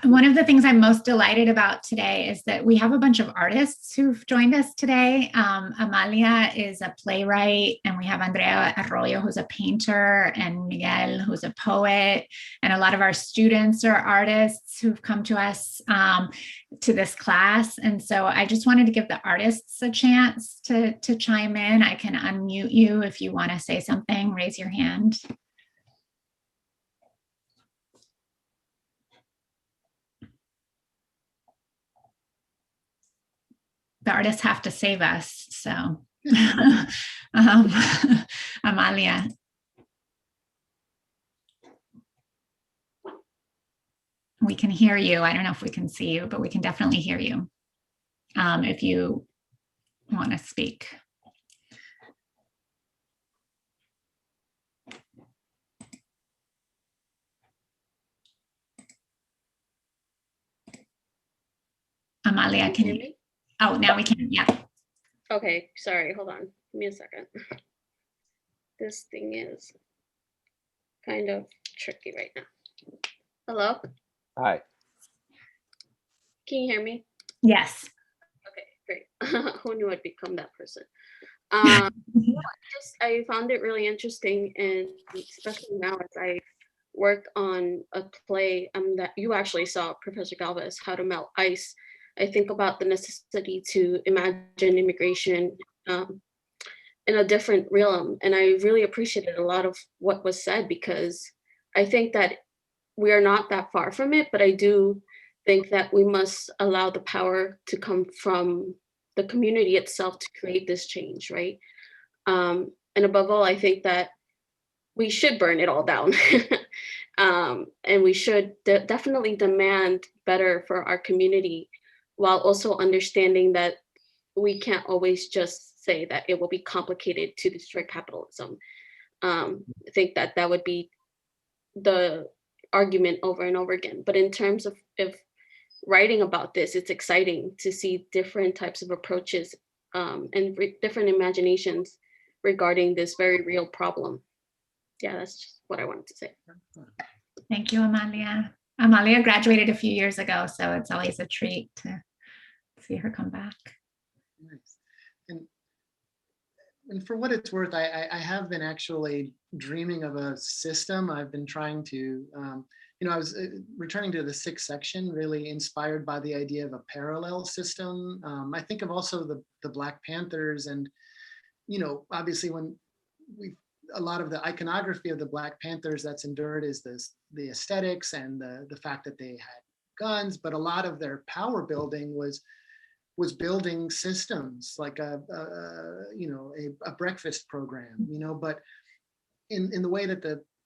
one of the things I'm most delighted about today is that we have a bunch of artists who've joined us today. Amalia is a playwright, and we have Andrea Arroyo, who's a painter, and Miguel, who's a poet. And a lot of our students are artists who've come to us to this class. And so I just wanted to give the artists a chance to chime in. I can unmute you if you want to say something, raise your hand. The artists have to save us, so Amalia. We can hear you. I don't know if we can see you, but we can definitely hear you if you want to speak. Amalia, can you hear me? Oh, now we can, yeah. Okay, sorry, hold on. Give me a second. This thing is kind of tricky right now. Hello? Hi. Can you hear me? Yes. Okay, great. Who knew I'd become that person? I found it really interesting, and especially now as I work on a play that you actually saw, Professor Galvez, How to Melt Ice. I think about the necessity to imagine immigration in a different realm. And I really appreciated a lot of what was said, because I think that we are not that far from it, but I do think that we must allow the power to come from the community itself to create this change, right? And above all, I think that we should burn it all down. And we should definitely demand better for our community, while also understanding that we can't always just say that it will be complicated to destroy capitalism. I think that that would be the argument over and over again. But in terms of writing about this, it's exciting to see different types of approaches and different imaginations regarding this very real problem. Yeah, that's just what I wanted to say. Thank you, Amalia. Amalia graduated a few years ago, so it's always a treat to see her come back. Nice. And for what it's worth, I have been actually dreaming of a system. I've been trying to, I was returning to the sixth section, really inspired by the idea of a parallel system. I think of also the Black Panthers, and, obviously when a lot of the iconography of the Black Panthers that's endured is the aesthetics and the fact that they had guns, but a lot of their power building was building systems like a breakfast program, but in the way that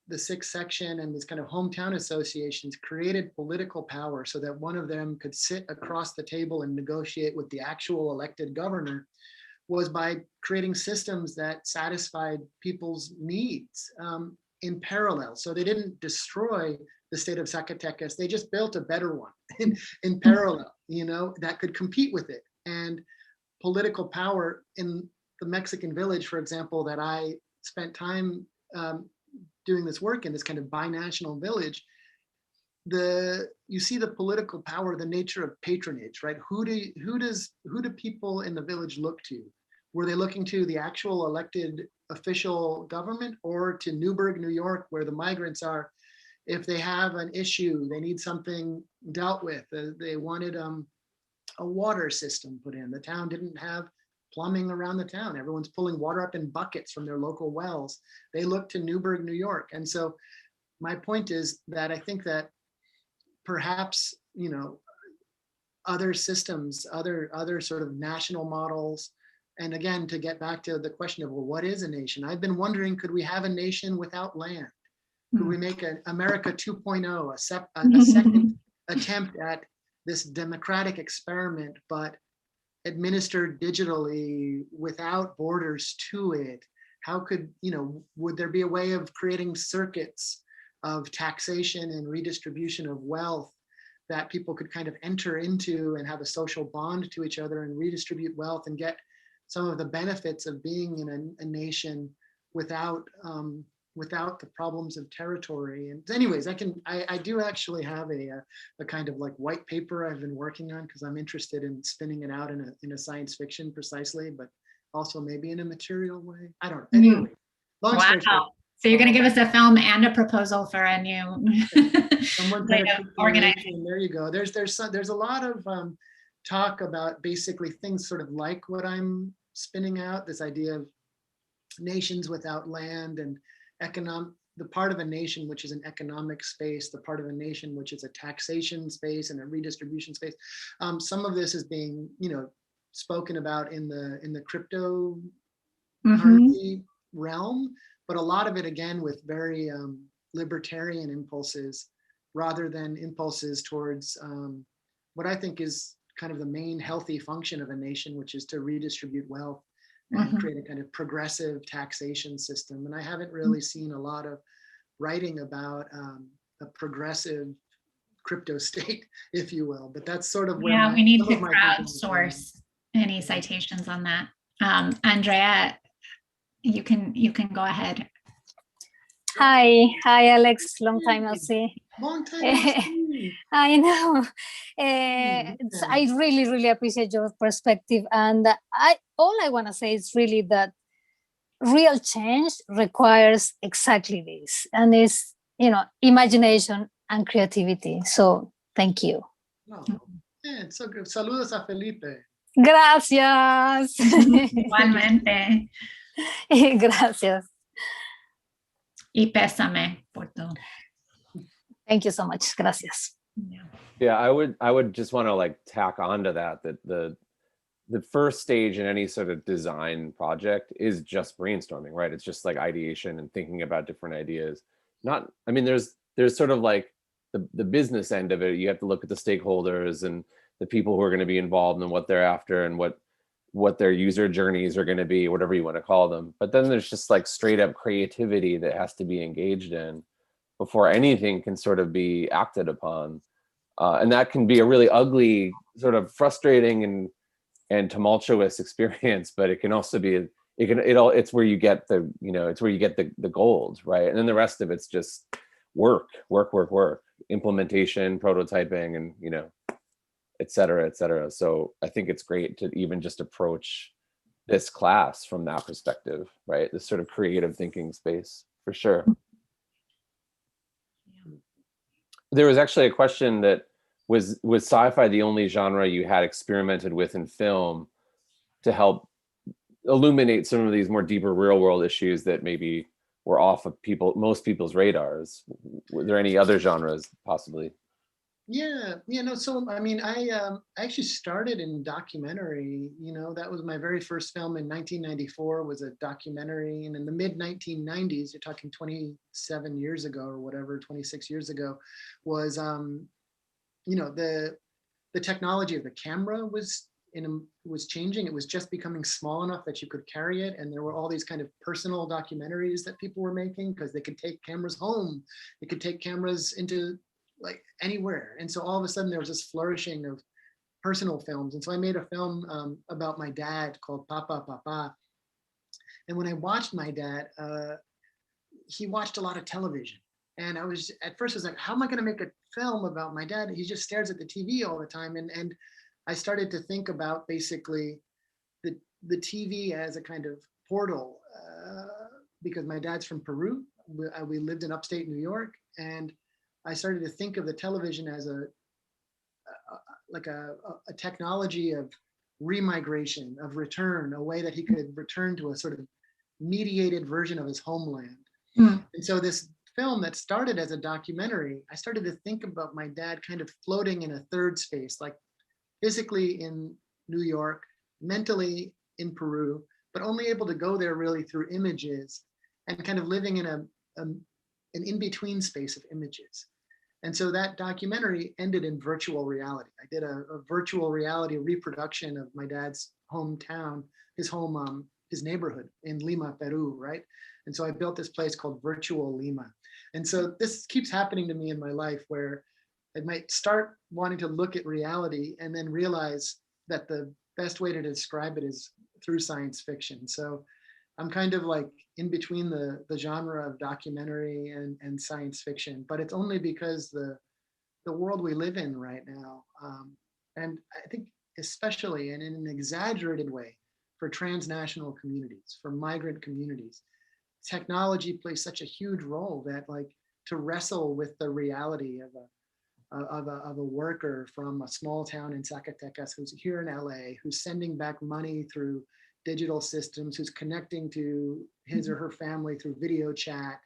the sixth section and these kind of hometown associations created political power so that one of them could sit across the table and negotiate with the actual elected governor, was by creating systems that satisfied people's needs in parallel. So they didn't destroy the state of Zacatecas, they just built a better one in parallel, that could compete with it. And political power in the Mexican village, for example, that I spent time doing this work in, this kind of binational village, you see the political power, the nature of patronage, right? Who do people in the village look to? Were they looking to the actual elected official government, or to Newburgh, New York, where the migrants are? If they have an issue, they need something dealt with. They wanted a water system put in. The town didn't have plumbing around the town. Everyone's pulling water up in buckets from their local wells. They look to Newburgh, New York. And so my point is that I think that perhaps, other systems, other sort of national models, and again, to get back to the question of, well, what is a nation? I've been wondering, could we have a nation without land? Could we make an America 2.0, a second attempt at this democratic experiment, but administered digitally without borders to it? How could, would there be a way of creating circuits of taxation and redistribution of wealth that people could kind of enter into and have a social bond to each other and redistribute wealth and get some of the benefits of being in a nation without the problems of territory? And anyways, I do actually have a kind of like white paper I've been working on, because I'm interested in spinning it out in a science fiction precisely, but also maybe in a material way. I don't know. Anyway, long story short. So you're going to give us a film and a proposal for a new way of organizing. There you go. There's a lot of talk about basically things sort of like what I'm spinning out, this idea of nations without land and the part of a nation which is an economic space, the part of a nation which is a taxation space and a redistribution space. Some of this is being, spoken about in the crypto currency realm, but a lot of it, again, with very libertarian impulses rather than impulses towards what I think is kind of the main healthy function of a nation, which is to redistribute wealth and create a kind of progressive taxation system. And I haven't really seen a lot of writing about a progressive crypto state, if you will, but that's sort of where we need to crowdsource any citations on that. Andrea, you can go ahead. Hi, Alex. Long time no see. Long time no see. I know. I really appreciate your perspective, and all I want to say is really that real change requires exactly this, and it's imagination and creativity. So thank you. Oh, yeah, it's so good. Saludos a Felipe. Gracias. Igualmente. Gracias. Y pésame por todo. Thank you so much. Gracias. Yeah, I would just want to like tack onto that the first stage in any sort of design project is just brainstorming, right? It's just like ideation and thinking about different ideas. There's sort of like the business end of it. You have to look at the stakeholders and the people who are going to be involved and what they're after and what their user journeys are going to be, whatever you want to call them. But then there's just like straight up creativity that has to be engaged in before anything can sort of be acted upon. And that can be a really ugly, sort of frustrating and tumultuous experience, but it can also be, it's where you get the gold, right? And then the rest of it's just work, implementation, prototyping, and, et cetera. So I think it's great to even just approach this class from that perspective, right? This sort of creative thinking space, for sure. There was actually a question that was sci-fi the only genre you had experimented with in film to help illuminate some of these more deeper real world issues that maybe were off of most people's radars? Were there any other genres possibly? So I mean, I actually started in documentary. That was my very first film in 1994. Was a documentary, and in the mid 1990s, you're talking 27 years ago or whatever, 26 years ago, was the technology of the camera was changing. It was just becoming small enough that you could carry it, and there were all these kind of personal documentaries that people were making because they could take cameras home, they could take cameras into like anywhere, and so all of a sudden there was this flourishing of personal films. And so I made a film about my dad called Papa Papa, and when I watched my dad, he watched a lot of television, and at first I was like, how am I going to make a film about my dad? He just stares at the TV all the time, and I started to think about basically the TV as a kind of portal, because my dad's from Peru. We lived in upstate New York, and I started to think of the television as a technology of remigration, of return, a way that he could return to a sort of mediated version of his homeland. And so this film that started as a documentary, I started to think about my dad kind of floating in a third space, like physically in New York, mentally in Peru, but only able to go there really through images, and kind of living in an in-between space of images. And so that documentary ended in virtual reality. I did a virtual reality reproduction of my dad's hometown, his neighborhood in Lima, Peru, right? And so I built this place called Virtual Lima. And so this keeps happening to me in my life, where I might start wanting to look at reality and then realize that the best way to describe it is through science fiction. So I'm kind of like in between the genre of documentary and science fiction, but it's only because the world we live in right now, and I think especially and in an exaggerated way for transnational communities, for migrant communities, technology plays such a huge role that, like, to wrestle with the reality of a worker from a small town in Zacatecas who's here in LA, who's sending back money through digital systems, who's connecting to his or her family through video chat,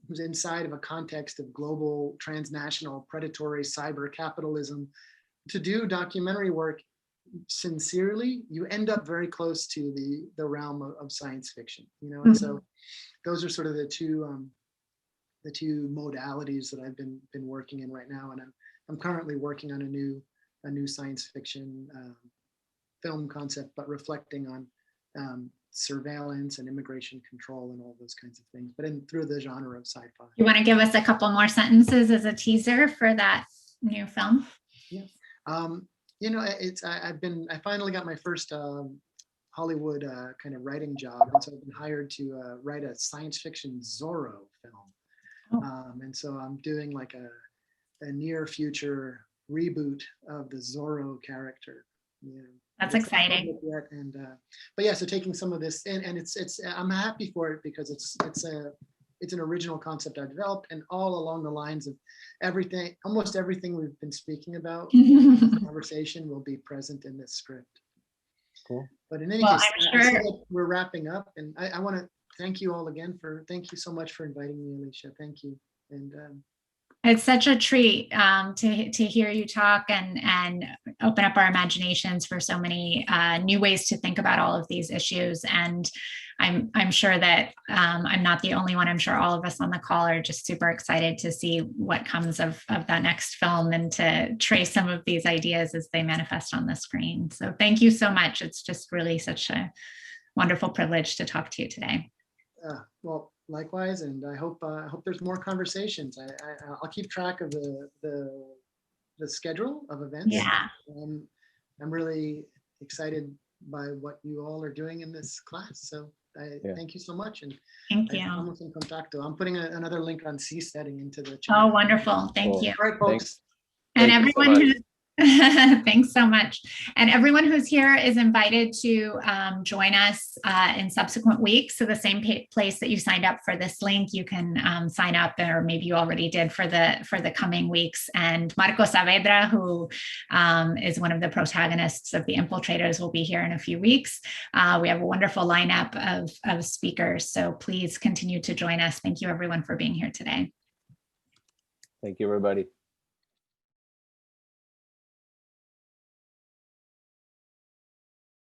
who's inside of a context of global, transnational, predatory cyber capitalism. To do documentary work sincerely, you end up very close to the realm of science fiction, And so those are sort of the two modalities that I've been working in right now, and I'm currently working on a new science fiction film concept, but reflecting on surveillance and immigration control and all those kinds of things, but through the genre of sci-fi. You want to give us a couple more sentences as a teaser for that new film? Yeah, I finally got my first Hollywood kind of writing job, and so I've been hired to write a science fiction Zorro film. And so I'm doing like a near future reboot of the Zorro character. That's exciting. Yet, and but yeah, so taking some of this, and it's I'm happy for it because it's an original concept I developed, and all along the lines of almost everything we've been speaking about in this conversation will be present in this script. Cool. But in any case, I see that we're wrapping up, and I want to thank you all again thank you so much for inviting me, Alicia. Thank you. And it's such a treat to hear you talk and open up our imaginations for so many new ways to think about all of these issues. And I'm sure that I'm not the only one. I'm sure all of us on the call are just super excited to see what comes of that next film and to trace some of these ideas as they manifest on the screen. So thank you so much. It's just really such a wonderful privilege to talk to you today. Well, likewise, and I hope there's more conversations. I'll keep track of the schedule of events. Yeah. I'm really excited by what you all are doing in this class. So thank you so much. And thank you. I'm putting another link on Seasteading into the chat. Oh, wonderful. Thank you. All right, folks. And everyone who's thanks so much. And everyone who's here is invited to join us in subsequent weeks. So the same place that you signed up for this link, you can sign up, or maybe you already did for the coming weeks. And Marco Saavedra, who is one of the protagonists of The Infiltrators, will be here in a few weeks. We have a wonderful lineup of speakers. So please continue to join us. Thank you, everyone, for being here today. Thank you, everybody.